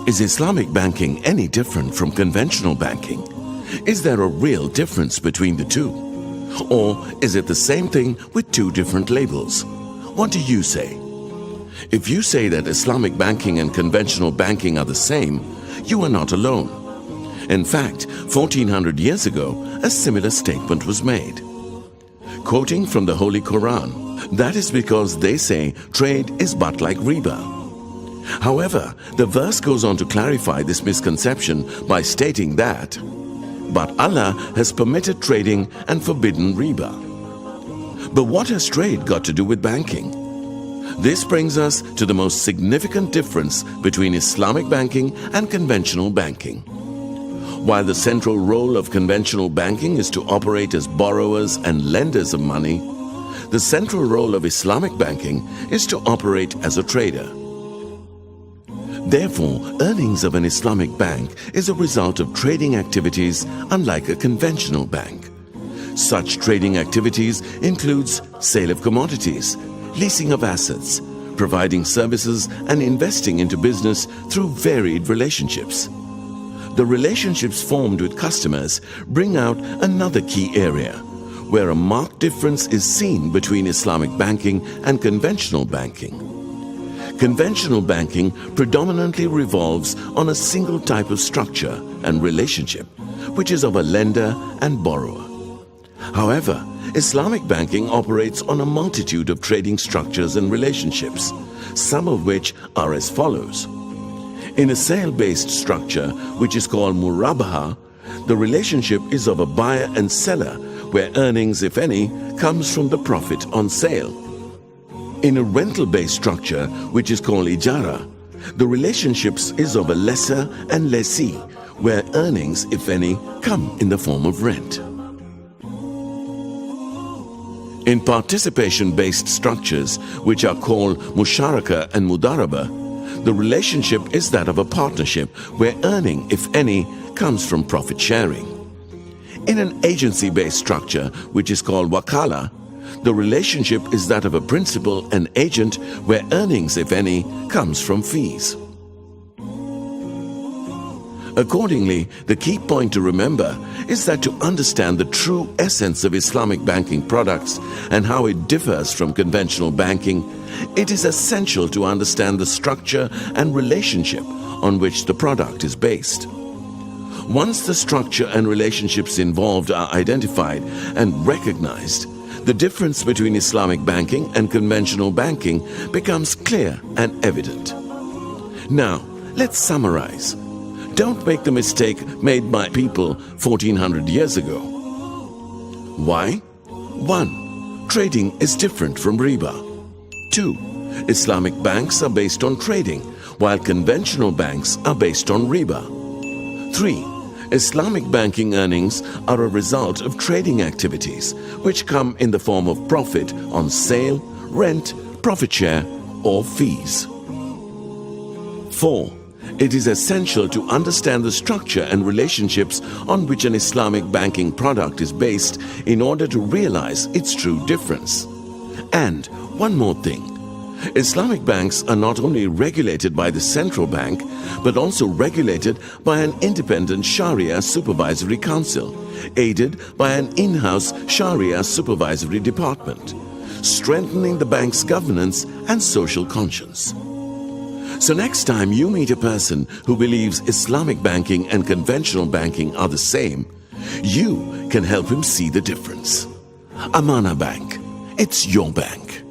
Is Islamic banking any different from conventional banking? Is there a real difference between the two? Or is it the same thing with two different labels? What do you say? If you say that Islamic banking and conventional banking are the same, you are not alone. In fact, 1400 years ago, a similar statement was made. Quoting from the Holy Quran, that is because they say trade is but like riba. However, the verse goes on to clarify this misconception by stating that, but Allah has permitted trading and forbidden riba. But what has trade got to do with banking? This brings us to the most significant difference between Islamic banking and conventional banking. While the central role of conventional banking is to operate as borrowers and lenders of money, the central role of Islamic banking is to operate as a trader. Therefore, earnings of an Islamic bank is a result of trading activities unlike a conventional bank. Such trading activities includes sale of commodities, leasing of assets, providing services and investing into business through varied relationships. The relationships formed with customers bring out another key area where a marked difference is seen between Islamic banking and conventional banking. Conventional banking predominantly revolves on a single type of structure and relationship, which is of a lender and borrower. However, Islamic banking operates on a multitude of trading structures and relationships, some of which are as follows. In a sale-based structure, which is called murabaha, the relationship is of a buyer and seller, where earnings, if any, comes from the profit on sale. In a rental-based structure, which is called ijara, the relationships is of a lessor and lessee, where earnings, if any, come in the form of rent. In participation-based structures, which are called musharaka and mudaraba, the relationship is that of a partnership where earning, if any, comes from profit sharing. In an agency-based structure, which is called wakala, the relationship is that of a principal and agent where earnings, if any, comes from fees. Accordingly, the key point to remember is that to understand the true essence of Islamic banking products and how it differs from conventional banking, it is essential to understand the structure and relationship on which the product is based. Once the structure and relationships involved are identified and recognized, the difference between Islamic banking and conventional banking becomes clear and evident. Now, let's summarize. Don't make the mistake made by people 1400 years ago. Why? 1. Trading is different from riba. 2. Islamic banks are based on trading, while conventional banks are based on riba. 3. Islamic banking earnings are a result of trading activities, which come in the form of profit on sale, rent, profit share, or fees. 4. It is essential to understand the structure and relationships on which an Islamic banking product is based in order to realize its true difference. And one more thing. Islamic banks are not only regulated by the central bank, but also regulated by an independent Sharia supervisory council, aided by an in-house Sharia supervisory department, strengthening the bank's governance and social conscience. So next time you meet a person who believes Islamic banking and conventional banking are the same, you can help him see the difference. Amana Bank, it's your bank.